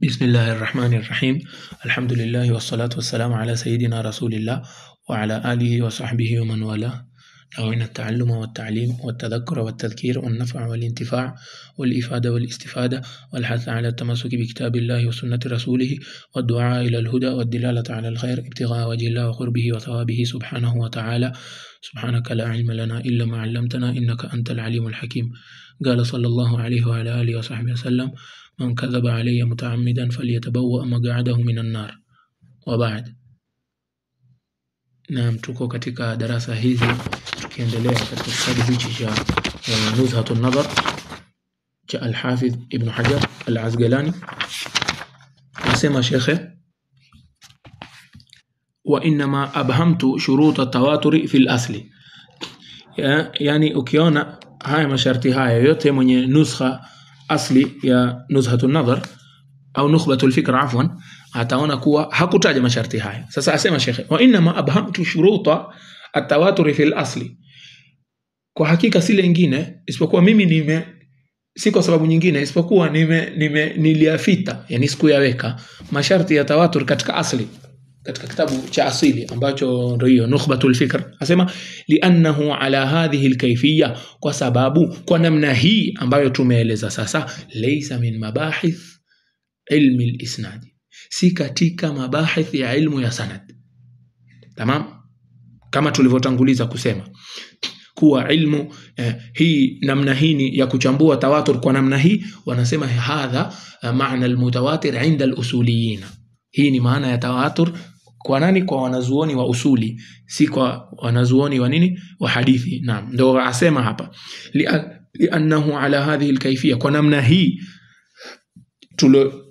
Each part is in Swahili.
بسم الله الرحمن الرحيم. الحمد لله والصلاة والسلام على سيدنا رسول الله وعلى آله وصحبه ومن والاه. نوينا التعلم والتعليم والتذكر والتذكير والنفع والانتفاع والإفادة والاستفادة والحث على التمسك بكتاب الله وسنة رسوله والدعاء إلى الهدى والدلالة على الخير ابتغاء وجه الله وقربه وثوابه سبحانه وتعالى. سبحانك لا علم لنا إلا ما علمتنا إنك أنت العليم الحكيم. قال صلى الله عليه وعلى آله وصحبه وسلم: من كذب علي متعمدا فليتبوأ مقعده من النار. وبعد. Naam, tuko katika darasa hizi tukiendelea katika kitabu hichi cha Nuzhatun Nadhar cha Al-Hafidh Ibn Hajar Al-Asqalani. Anasema shekhe: wa inma abhamtu shurut at-tawatur fi al-asli. Yani ukiona haya masharti haya yote mwenye nuskha asli ya Nuzhatun Nadhar au Nukhbatul Fikr afwan ataona kuwa hakutaja masharti haya. Sasa asema shekhe: wa inma abhamtu shuruta at-tawatur fi al-asli. Kwa hakika si lingine isipokuwa mimi si kwa sababu nyingine isipokuwa niliafita, yani sikuyaweka masharti ya tawatur katika asli, katika kitabu cha asili ambacho ndio hiyo Nukhbatul Fikr. Asema li'annahu ala hadhihi al-kayfiyya, kwa sababu kwa namna hii ambayo tumeeleza sasa, laysa min mabahith ilmi al-isnad, si katika mabahith ya ilmu ya sanad. Tamam, kama tulivyotanguliza kusema kuwa ilmu hii namna hii ya kuchambua tawatur kwa namna hii wanasema hadha maana al-mutawatir 'inda al-usuliyin. Hii ni maana ya tawatur kwa nani? Kwa wanazuoni wa usuli, si kwa wanazuoni wa nini, wa hadithi. Naam, ndio asema hapa li'annahu ala hadhihi al-kayfiyya, kwa namna hii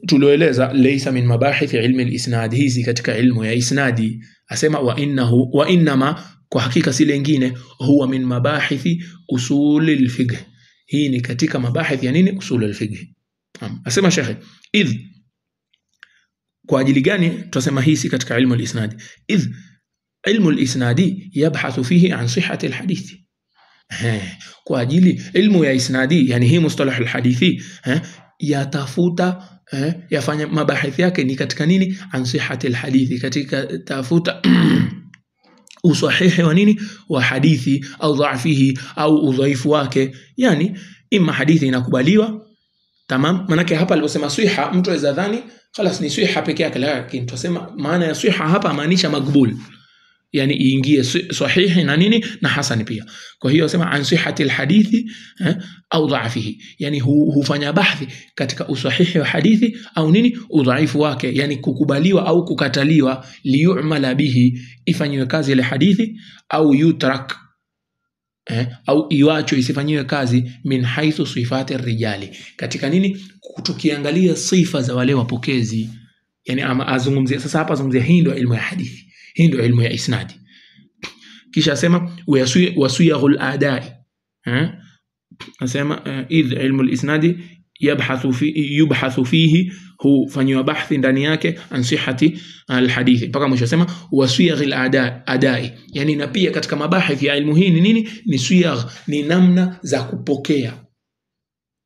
tuloeleza, laysa min mabahith ilmi al-isnad, hizi katika ilmu ya isnadi. Asema wa inma, kwa hakika si lingine, huwa min mabahithi usul al-fiqh, hii ni katika mabahith ya nini, usul al-fiqh. Asema shekhe: idh, kwa ajili gani tutasema hii katika ilmu al-isnadi? Idh ilmu al-isnadi yabhathu fihi an sihhati al-hadith. Kwa ajili ilmu ya isnadi, yani hii mustalah al-hadithi, yatafuta yafanya mabahith yake ni katika nini, an sihhati al-hadithi, katika tafuta usahihi wa nini, wa hadithi, au dhaifihi, au udhaifu wake. Yani imma hadithi inakubaliwa, tamam. Manake hapa aliposema sihha, mtu aweza dhani خلاص ni sihha peke yake, lakini tusema maana ya sihha hapa maanisha makbul, yani iingie sahihi na nini na hasan pia. Kwa hiyo sema an sihhati alhadithi au dhaifihi, yani hufanya bahthi katika usahihi wa hadithi au nini, udhaifu wake, yani kukubaliwa au kukataliwa, liyu'mala bihi, ifanywe kazi ile hadithi, au yutrak au iwacho isifanyiwe kazi, min haithu sifati rijali, katika nini, tukiangalia sifa za wale wapokezi. Yani ama azungumzia sasa hapa, azungumzia hii ndio ilmu ya hadithi, hii ndio ilmu ya isnadi. Kisha asema wasuyaghul adai, asema idh ilmu al-isnadi yubhathu fihi, hufanywa bahthi ndani yake, an sihhati al-hadithi, mpaka mwisho asema wasuyaghul adai, yani na pia katika mabahith ya ilmu hii ni nini, ni suyagh, ni namna za kupokea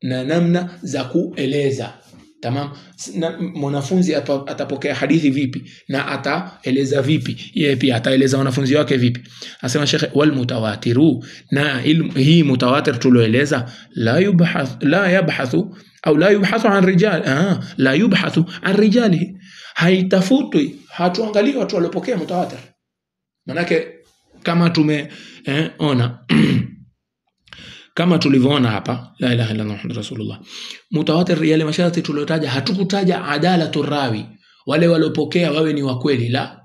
na namna za kueleza. Tamam, mwanafunzi atapokea hadithi vipi na ataeleza vipi, yeye pia ataeleza wanafunzi wake vipi. Asema shekhe: wal mutawatiru, na ilmu hii mutawatir tuloeleza, la yubhathu an rijal, la yubhathu an rijalihi, haitafutwi, hatuangalii watu waliopokea mutawatir. Manake kama tumeona kama tulivyoona hapa, la ilaha illa Muhammadur Rasulullah, mutawatir yale masharti tuliyotaja, hatukutaja adalatu rawi, wale waliopokea wawe ni wa kweli, la.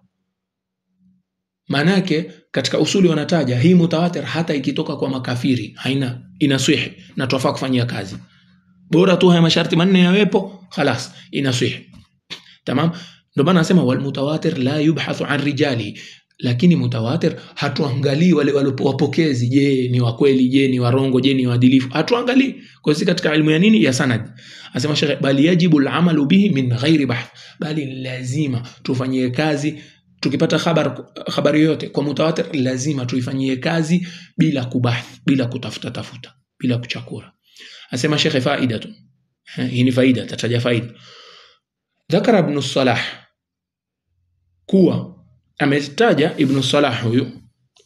Manake katika usuli wanataja hii mutawatir hata ikitoka kwa makafiri haina, inaswihi na tuwafaa kufanyia kazi, bora tu haya masharti manne yawepo, خلاص inaswihi. Tamam, ndio maana nasema wal mutawatir la yubhathu an rijali, lakini mutawatir hatuangalii wale wapokezi, je ni wa kweli, je ni warongo, je ni waadilifu, hatuangalii. Kwa hiyo katika ilmu ya nini, ya sanad. Asema shekhe: bali yajibu al-amalu bihi min ghairi bahth, bali lazima tufanyie kazi. Tukipata habari yote kwa mutawatir, lazima tuifanyie kazi bila kubahth, bila kutafuta, bila kuchakura. Asema shekhe: faida tu, hii ni faida, tataja faida. Dhakara Ibn Salah kuwa ametaja Ibn Salah huyu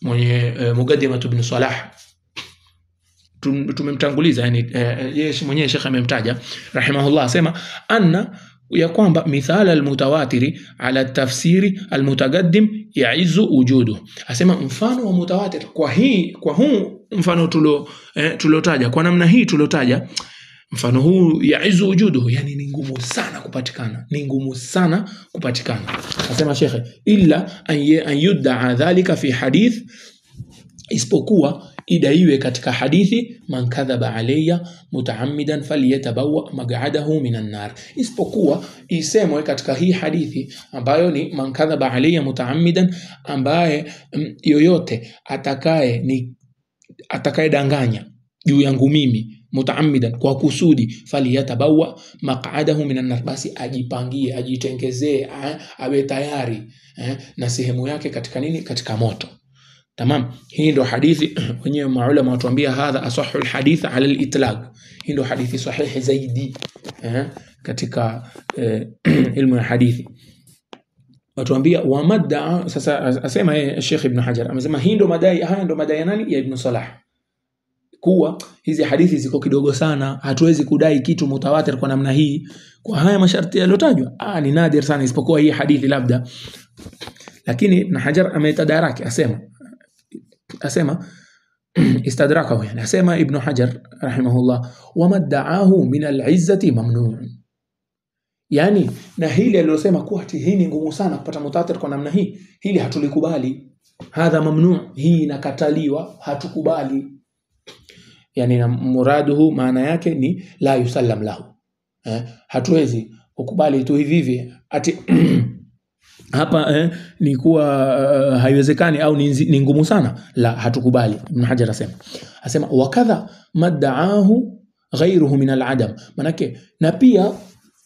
mwenye Muqaddimah Ibn Salah, tumemtanguliza yani yeye mwenyewe Sheikh amemtaja rahimahullah, asema anna ya kwamba mithala almutawatiri ala tafsiri almutaqaddim yaizu wujudu, asema mfano wa mutawatir kwa huu mfano tulotaja kwa namna hii tulotaja, mfano huu yaizu wujudu, yani ni ngumu sana kupatikana, asema Sheikh illa an yudda'a dhalika fi hadith, isipokuwa idaiwe katika hadithi man kadhaba alayya mutaammidan falyatabawa maq'adahu minan nar, isipokuwa isemwe katika hii hadithi ambayo ni man kadhaba alayya mutaammidan, ambaye yoyote atakaye danganya juu yangu mimi mutaammidan kwa kusudi, falyatabawa maq'adahu minan nar, basi ajipangie ajitengezee awe tayari na sehemu yake katika nini, katika moto. Tamam, hii ndo hadithi wenyewe maulama watuambia hadha asahhul hadith ala al-itlaq, hii ndo hadithi sahihi zaidi katika ilmu ya hadithi. Watuambia wa madda, sasa asema Sheikh Ibn Hajar amesema hii ndo madai, haya ndo madai nani, ya Ibn Salah, kuwa hizi hadithi ziko kidogo sana, hatuwezi kudai kitu mutawatir kwa namna hii kwa haya masharti yaliyotajwa, ni nadir sana, isipokuwa hii hadithi labda. Lakini Ibn Hajar ametadaraki, asema istadrakahu, yani asema Ibn Hajar rahimahullah, wa madda'ahu min al-izzati mamnu'un, yani na hili alilosema kuwa hii ni ngumu sana kupata mutawatir kwa namna hii, hili hatulikubali, hadha mamnu', hii inakataliwa, hatukubali. Yani na muraduhu, maana yake ni la yusallam lahu, hatuwezi kukubali tu hivi ati hapa ni kuwa haiwezekani au ni ngumu sana, la, hatukubali. Ibn Hajar asema wakadha madda'ahu ghayruhu min al-adam, manake na pia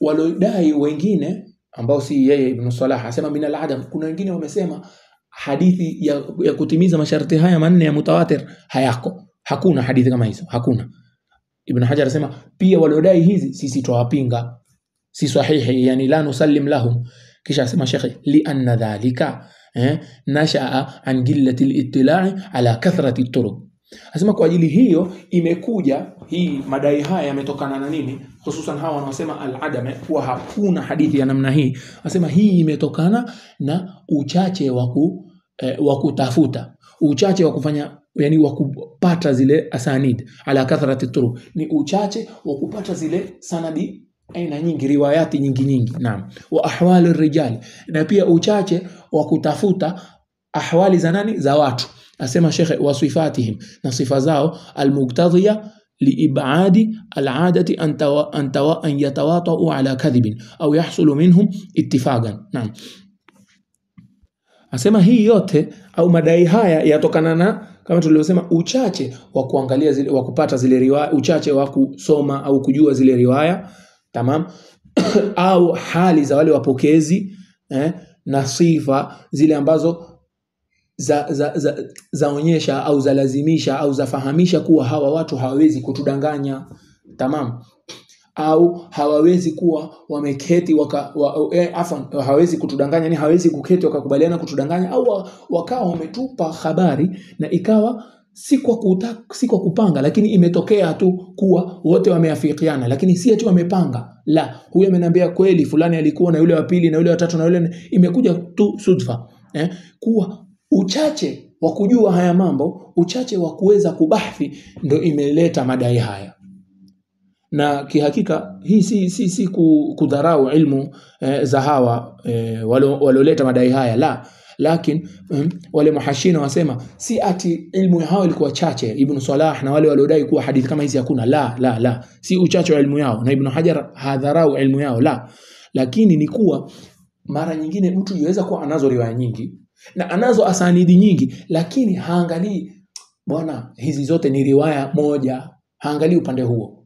walodai wengine ambao si yeye Ibn Salah, asema min al-adam, kuna wengine wamesema hadithi ya kutimiza masharti haya manne ya mutawatir hakuna hadithi kama hizo, hakuna. Ibn Hajar asema pia walodai hizi sisi tuwapinga, si sahihi, yani la nusallim lahum. Kisha asema Sheikh li anna dhalika nashaa an qillati al-ittila'i ala kathrati at-turuq, asema kwa ajili hiyo imekuja hii madai haya yametokana na nini, hususan hawa wanaosema al-adam kuwa hakuna hadithi ya namna hii, asema hii imetokana na uchache wa kutafuta, uchache wa kufanya, yani wa kupata zile asanid, ala kathrati at-turuq ni uchache wa kupata zile sanadi aina nyingi, riwayati nyingi. Naam, wa ahwali ar-rijal, na pia uchache wa kutafuta ahwali za nani, za watu. Asema Sheikh wa sifatihim, na sifa zao, al-muqtadhiya liibadi al-adati an yatawata'u ala kadhibin au yahsulu minhum ittifaqan. Naam, asema hii yote au madai haya yatokana na, kama tulivyosema, uchache wa kuangalia zile, wa kupata zile riwaya, uchache wa kusoma au kujua zile riwaya. Tamam au hali za wale wapokezi na sifa zile ambazo zaonyesha au zalazimisha au zafahamisha kuwa hawa watu hawawezi kutudanganya. Tamam, au hawawezi kuwa wameketi hawawezi kutudanganya, ni hawawezi kuketi wakakubaliana kutudanganya, au wakawa wametupa habari na ikawa si kwa kupanga, lakini imetokea tu kuwa wote wameafikiana, lakini si eti wamepanga, la, huyu ameniambia kweli fulani alikuwa na yule wa pili na yule wa tatu na yule, imekuja tu sudfa. Kuwa uchache wa kujua haya mambo, uchache wa kuweza kubahthi, ndio imeleta madai haya. Na kihakika hii si kudharau ilmu za hawa waloleta madai haya, la, lakini wale muhashina wasema si ati ilmu yao ilikuwa chache, Ibn Salah na wale waliodai kuwa hadithi kama hizi hakuna, la, si uchache wa ilmu yao, na Ibn Hajar hadharau ilmu yao, la, lakini ni kuwa mara nyingine mtu yuweza kuwa anazo riwaya nyingi na anazo asanidi nyingi, lakini haangalii bwana hizi zote ni riwaya moja, haangalii upande huo.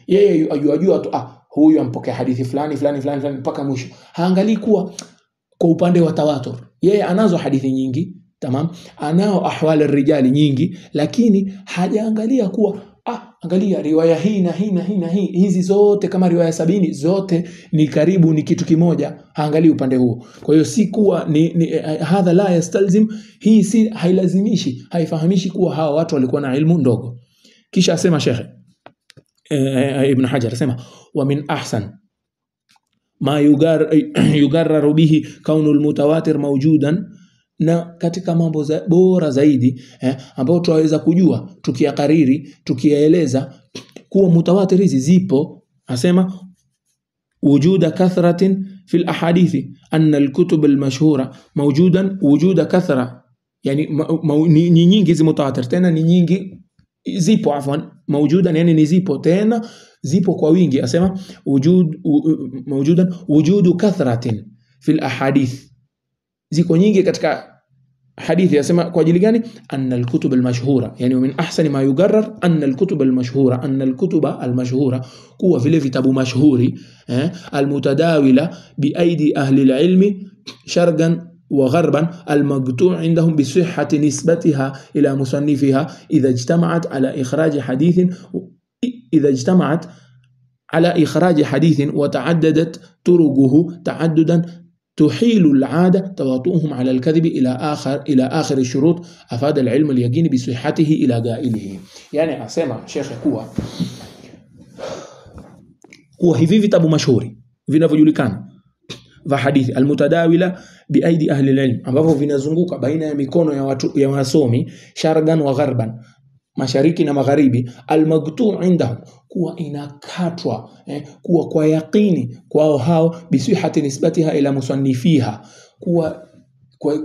Yeye ajua tu huyu ampokea hadithi fulani mpaka mwisho, haangalii kuwa kwa upande wa tawatur yeye anazo hadithi nyingi, tamam, anao ahwali rijali nyingi, lakini hajaangalia kuwa angalia riwaya hii na hii na hii na hii, hizi zote kama riwaya 70 zote ni karibu ni kitu kimoja, haangalii upande huo. Kwa hiyo si kuwa ni hadha la yastalzim, hii si hailazimishi, haifahamishi kuwa hawa watu walikuwa na ilmu ndogo. Kisha asema Sheikh Ibn Hajar asema wa min ahsan ma yugarraru bihi kaunu almutawatir mawjudan, na katika mambo bora zaidi ambao tunaweza kujua tukiyakariri tukiyaeleza kuwa mutawatir hizi zipo. Asema wujuda kathratin fil ahadithi anna alkutub almashhura mawjudan wujuda kathra, yani ni nyingi hizi mutawatir, tena ni nyingi zipo, afwan mawjudan yani ni zipo, tena zipo kwa wingi. Asema mawjudan wujudu kathratin fil ahadith, ziko nyingi katika hadithi. Asema kwa ajili gani? anna alkutub almashhura, yani min ahsani ma yugarrar anna alkutub almashhura, anna alkutuba almashhura, kuwa vile vitabu mashhuri almutadawila biaidi ahli alilmi sharqan wa gharban almaqtu' indahum bi sihhati nisbatiha ila musannifiha idha ijtama'at ala ikhraj hadithin wa ta'addadat turuquhu ta'addudan تحيل العادة تواطؤهم على الكذب إلى آخر الشروط أفاد العلم اليقين بصحته إلى قائله. يعني أسمع شيخ kuwa hivi vitabu mashuhuri vinavyojulikana vya hadithi almutadawila biaidi ahli alilm, ambavyo vinazunguka baina ya mikono ya watu ya wasomi sharqan wa gharban, mashariki na magharibi, almaqtu' indahum, kuwa inakatwa kuwa kwa yaqini kwao hao bisihati nisbatiha ila musannifiha, kuwa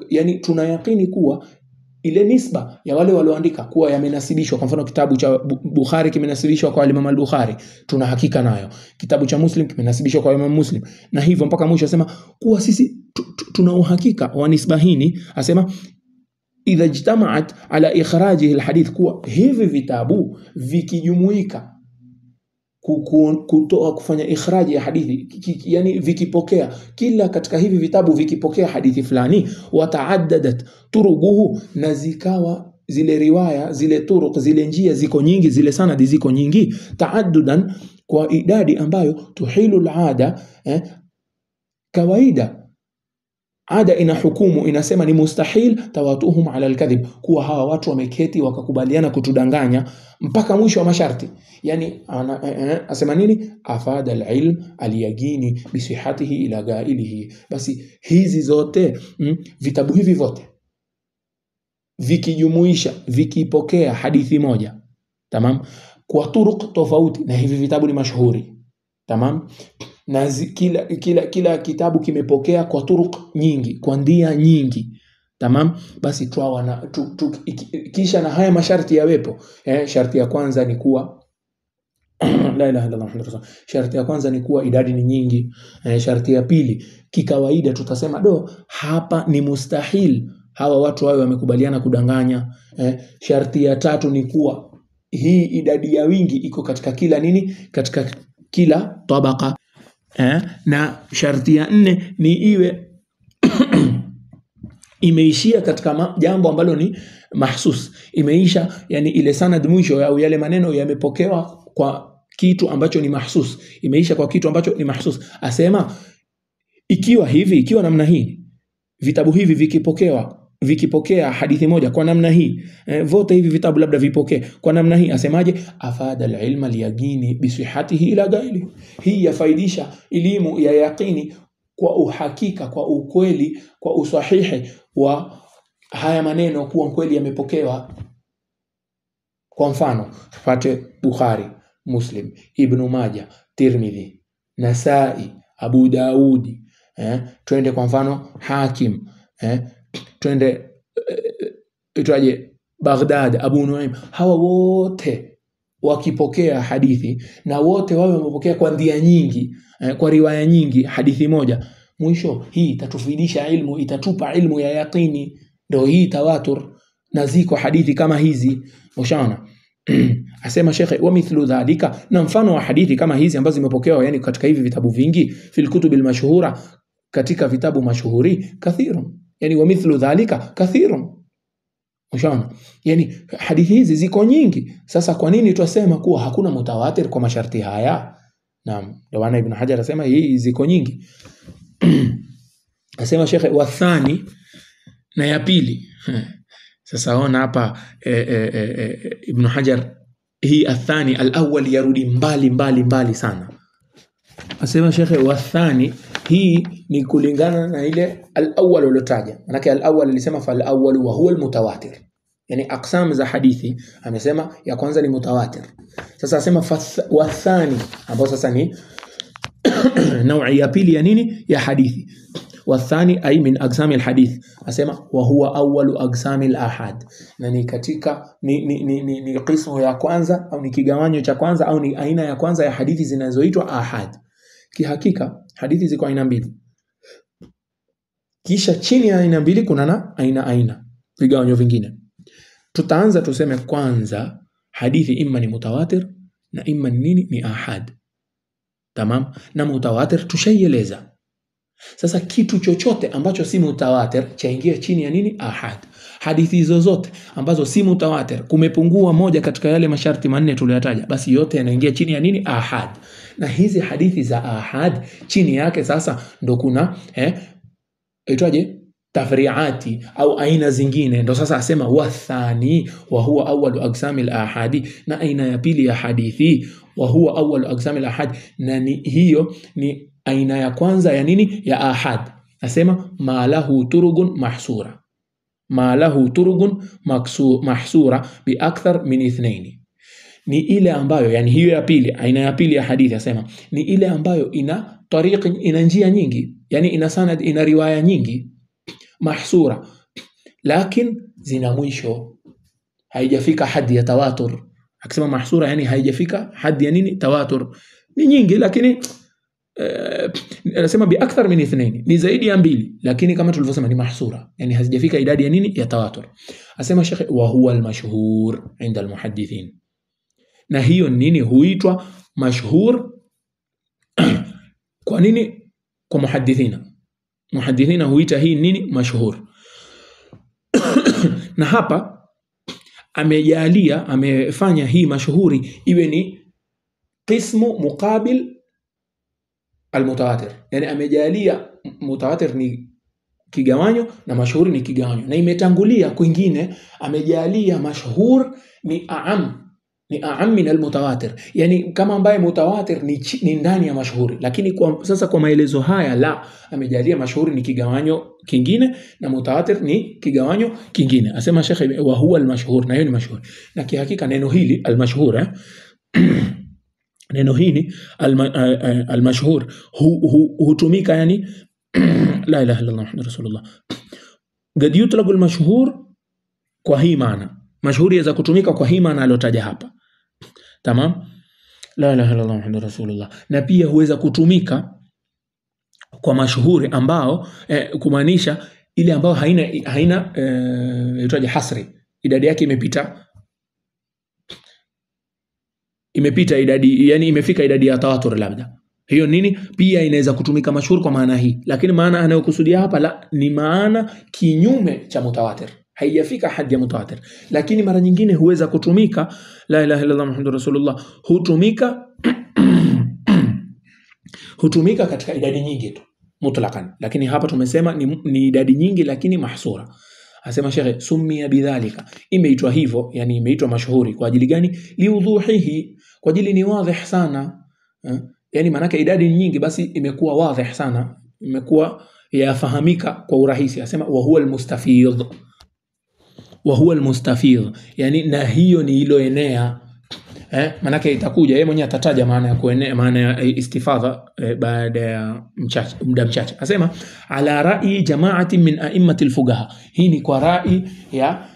yani tuna yaqini kuwa ile nisba ya wale walioandika kuwa yamenasibishwa. Kwa mfano kitabu cha Bukhari kimenasibishwa kwa Imam al-Bukhari, tuna hakika nayo. Kitabu cha Muslim kimenasibishwa kwa Imam Muslim, na hivyo mpaka mwisho. Asema kuwa sisi tuna uhakika wa nisba hii. Asema idha ijtama'at ala ikhrajihi alhadith, kuwa hivi vitabu vikijumuika kutoa kufanya ikhraji ya hadithi, yani vikipokea kila katika hivi vitabu vikipokea hadithi fulani, wataaddadat turuquhu, na zikawa zile riwaya zile turuq zile njia ziko nyingi, zile sanadi ziko nyingi, taaddudan kwa idadi ambayo tuhilu alada, kawaida ada ina hukumu inasema ni mustahil tawatuhum ala alkadhib, kuwa hawa watu wameketi wakakubaliana kutudanganya mpaka mwisho wa masharti. Yani asema nini? afada alilm alyaqini bisihatihi ila gailihi. Basi hizi zote vitabu hivi vote vikijumuisha vikipokea hadithi moja, tamam, kwa turuq tofauti, na hivi vitabu ni mashuhuri, tamam, na kila kitabu kimepokea kwa turuq nyingi, kwa ndia nyingi, tamam, basi tuawana kisha na haya masharti yawepo. Sharti ya kwanza ni kuwa la ilaha illallah muhammadur rasul, sharti ya kwanza ni kuwa idadi ni nyingi. Sharti ya pili kikawaida tutasema hapa ni mustahil hawa watu wao wamekubaliana kudanganya. Sharti ya tatu ni kuwa hii idadi ya wingi iko katika kila nini, katika kila tabaka. Na sharti ya nne ni iwe imeishia katika jambo ambalo ni mahsus, imeisha, yani ile sanad mwisho au yale maneno yamepokewa kwa kitu ambacho ni mahsus, imeisha kwa kitu ambacho ni mahsus. Asema ikiwa namna hii vitabu hivi vikipokea hadithi moja kwa namna hii, vote hivi vitabu labda vipokee kwa namna hii, asemaje? afada alilma alyaqini bisihhatihi ila gaili, hii yafaidisha elimu ya yaqini kwa uhakika, kwa ukweli, kwa usahihi wa haya maneno kuwa kweli yamepokewa. Kwa mfano tupate Bukhari, Muslim, Ibn Majah, Tirmidhi, Nasai, Abu Daudi, twende kwa mfano Hakim, twende itwaje Baghdad, Abu Nuaim, hawa wote wakipokea hadithi na wote wao wamepokea kwa ndia nyingi, kwa riwaya nyingi hadithi moja, mwisho hii itatufidisha ilmu, itatupa ilmu ya yaqini, ndio hii tawatur, na ziko hadithi kama hizi. Ushaona? Asema shekhe wa mithlu dhalika, na mfano wa hadithi kama hizi ambazo zimepokewa yani katika hivi vitabu vingi, fil kutubil mashhura, katika vitabu mashuhuri, kathirun, yani wa mithlu dhalika kathirun, Ushaona? Yani hadithi hizi ziko nyingi. Sasa kwa nini twasema kuwa hakuna mutawatir kwa masharti haya? Naam, ndio maana Ibn Hajar anasema hii ziko nyingi. Asema Sheikh wathani, na ya pili. Sasa ona hapa Ibn Hajar hii athani al-awwal yarudi mbali sana. Asema Sheikh wathani, hii ni kulingana na ile al-awwal ulotaja. Maana al-awwal alisema fa al-awwal wa huwa al-mutawatir. Yani aqsam za hadithi amesema ya kwanza ni mutawatir. Sasa asema wathani ambao sasa ni naui ya pili ya nini? Ya hadithi. Wathani ay min aqsam al-hadith. Asema wa huwa awwalu aqsam al-ahad. Na ni katika ni qismu ya kwanza au ni kigawanyo cha kwanza au ni aina ya kwanza ya hadithi zinazoitwa ahad. Kihakika hadithi ziko aina mbili. Kisha chini ya aina mbili kuna na aina vigawanyo vingine. Tutaanza tuseme kwanza hadithi imma ni mutawatir na imma ni ahad. Tamam? Na mutawatir tushaieleza. Sasa kitu chochote ambacho si mutawatir chaingia chini ya nini? Ahad. Hadithi zozote ambazo si mutawatir kumepungua moja katika yale masharti manne tuliyotaja, basi yote yanaingia chini ya nini? Ahad. Na hizi hadithi za ahad chini yake sasa ndo kuna itwaje? Tafriati au aina zingine. Ndo sasa asema wathani wa huwa awwalu aqsamil ahadi, na aina ya pili ya hadithi wa huwa awwalu aqsamil ahad, na hiyo ni aina ya kwanza ya nini? Ya ahad. Asema ma lahu turugun mahsura, ma lahu turugun mahsura bi akthar min ithnaini. Ni ile ambayo, yani hiyo ya pili, aina ya pili ya hadithi asema ni ile ambayo ina tariq, ina njia nyingi, yani ina sanad, ina riwaya nyingi, mahsura, lakin zina mwisho, haijafika hadi ya tawatur. Akisema mahsura yani haijafika hadi ya nini? Tawatur. Ni nyingi lakini anasema bi akthar min ithnain, ni zaidi ya mbili, lakini kama tulivyosema ni mahsura, yani hazijafika idadi ya nini? Ya tawatur. Asema Sheikh wa huwa al-mashhur inda al-muhaddithin. Na hiyo nini huitwa mashhur? Kwa nini? Kwa muhaddithina huita hii nini? Mashhur. Na hapa amejalia, amefanya hii mashhuri iwe ni qismu muqabil al-mutawatir. Yani amejalia mutawatir ni kigawanyo na mashhuri ni kigawanyo, na imetangulia kwingine amejalia mashhur ni aam min al-mutawatir, yani kama ambaye mutawatir ni ndani ya mashhuri, lakini sasa kwa maelezo haya la amejalia mashhuri ni kigawanyo kingine na mutawatir ni kigawanyo kingine. Asema Sheikh wa huwa al-mashhur, na hiyo ni mashhur. Na kihakika neno hili al-mashhur neno hili al-mashhur hutumika yani la ilaha illa Allah Muhammadur Rasulullah. Qad yutlaqu al-mashhur kwa hii maana. Mashhuri yaweza kutumika kwa hii maana alotaja hapa. Tamam? La ilaha illa Allah Muhammadur Rasulullah. Na pia huweza kutumika kwa mashhuri ambao kumaanisha ile ambao haina itwaje hasri. Idadi yake imepita idadi, yani imefika idadi ya tawatur labda. Hiyo nini? Pia inaweza kutumika mashhur kwa maana hii. Lakini maana anayokusudia hapa la ni maana kinyume cha mutawatir. Haijafika hadi ya mutawatir. Lakini mara nyingine huweza kutumika la ilaha illa Allah Muhammadur Rasulullah, hutumika katika idadi nyingi tu mutlaqan. Lakini hapa tumesema ni idadi nyingi lakini mahsura. Asema Sheikh summiya bidhalika, imeitwa hivyo, yani imeitwa mashhuri kwa ajili gani? Liudhuhihi, kwa ajili ni wazi sana. Yani maana idadi nyingi basi imekuwa wazi sana, imekuwa yafahamika kwa urahisi. Asema wa huwa al-mustafidh, wa huwa al-mustafidh, yani na hiyo ni iloenea. Maana itakuja yeye mwenyewe atataja maana ya kuenea, maana ya istifadha baada ya muda mchache. Asema ala ra'i jama'ati min a'immati al-fuqaha, hii ni kwa rai ya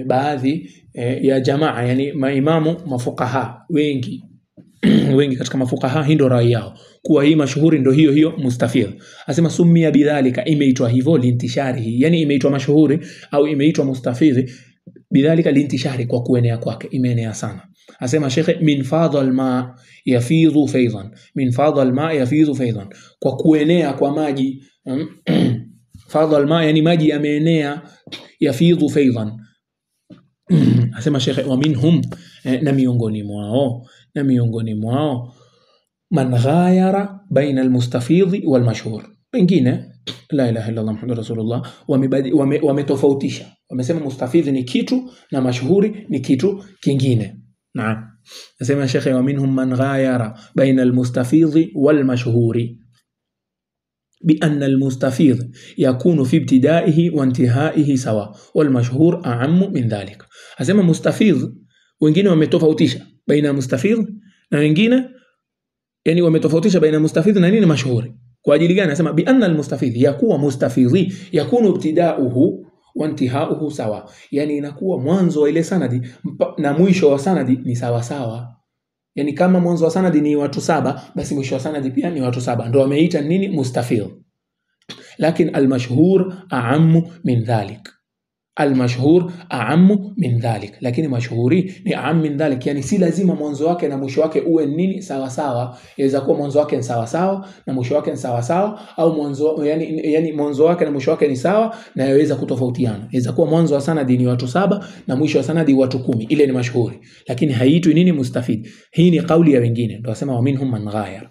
baadhi ya jamaa, yani maimamu mafuqaha wengi katika mafuqaha, hii ndo rai yao kuwa hii mashuhuri ndo hiyo mustafidh. Asema summiya bidhalika, imeitwa hivyo lintisharihi, yani imeitwa mashuhuri au imeitwa mustafidh bidhalika lintishari, kwa kuenea kwake, imeenea sana. Asema Sheikh min fadhal ma yafidhu faydan, min fadhal ma yafidhu faydan, kwa kuenea kwa maji. Fadhal ma yani maji yameenea, yafidhu faydan asema Sheikh wa minhum, na miongoni mwao man ghayara baina almustafidhi walmashhur. Wengine la ilaha illa Allah Muhammadur Rasulullah wametofautisha, wamesema mustafidhi ni kitu na mashhuri ni kitu kingine. Naam, nasema Sheikh wa minhum man ghayara baina almustafidhi walmashhuri بأن المستفيض يكون في ابتدائه وانتهائه سواء والمشهور أعم من ذلك. asema mustafidh wengine wametofautisha baina mustafidh na wengine, yani wametofautisha baina mustafidh na nini mashhuri. Kwa ajili gani? Anasema bi anna almustafidh yakuwa mustafidhi yakunu ibtida'uhu wa intihauhu sawa, yani inakuwa mwanzo wa ile sanadi na mwisho wa sanadi ni sawa sawa. Yani kama mwanzo wa sanadi ni watu 7, basi mwisho wa sanadi pia ni watu 7. Ndio wameita nini mustafidh. Lakini almashhur a'ammu min dhalik. Almashhur a'ammu min dhalik, lakini mashhuri ni a'am min dhalik, yani si lazima mwanzo wake na mwisho wake uwe nini sawa sawa. Inaweza kuwa mwanzo wake ni sawa sawa na mwisho wake ni sawa sawa, au mwanzo yani mwanzo wake na mwisho wake ni sawa na yaweza kutofautiana. Inaweza kuwa mwanzo wa sanadi ni watu 7 na mwisho wa sanadi watu 10, ile ni mashhuri, lakini haiitwi nini mustafid. Hii ni kauli ya wengine, ndio wasema wa minhum man ghayar.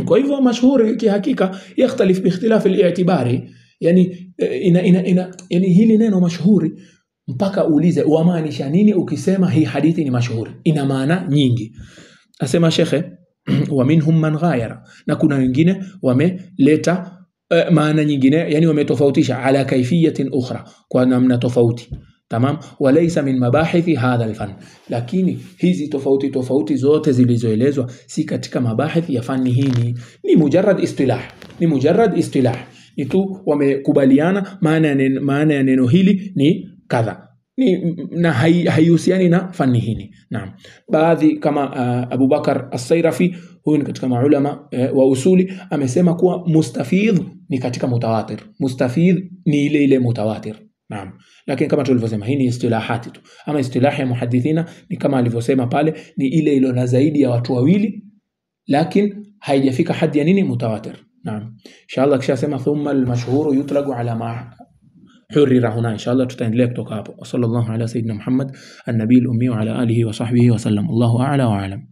Kwa hivyo mashhuri kihakika yakhtalif bi ikhtilaf al-i'tibari, yani yani hili neno mashhuri mpaka uulize wamaanisha nini ukisema hii hadithi ni mashhuri. Ina maana nyingi. Asema shekhe wa minhum man ghayara, na kuna wengine wameleta maana nyingine, yani wametofautisha ala kaifiyatin ukhra, kwa namna tofauti. Tamam, walaysa min mabahithi hadha alfan, lakini hizi tofauti zote zilizoelezwa si katika mabahithi ya fani hii, ni mujarrad istilah, ni tu wamekubaliana maana ya neno hili ni kadha, na haihusiani na fani hii. Naam, baadhi kama Abu Bakar As-Sayrafi, huyu ni katika maulama wa usuli, amesema kuwa mustafidh ni katika mutawatir. Mustafidh ni ile mutawatir. Naam, lakini kama tulivyosema hii ni istilahati tu, ama istilahi ya muhadithina ni kama alivyosema pale, ni ile ilo na zaidi ya watu wawili lakini haijafika hadi ya nini mutawatir. Naam, inshallah kisha sema thumma al-mashhur yutlaqu ala ma hurira huna. Inshallah tutaendelea kutoka hapo. Sallallahu ala sayyidina Muhammad an-nabiyil ummi wa ala alihi wa sahbihi wa sallam. Allahu a'la wa a'lam.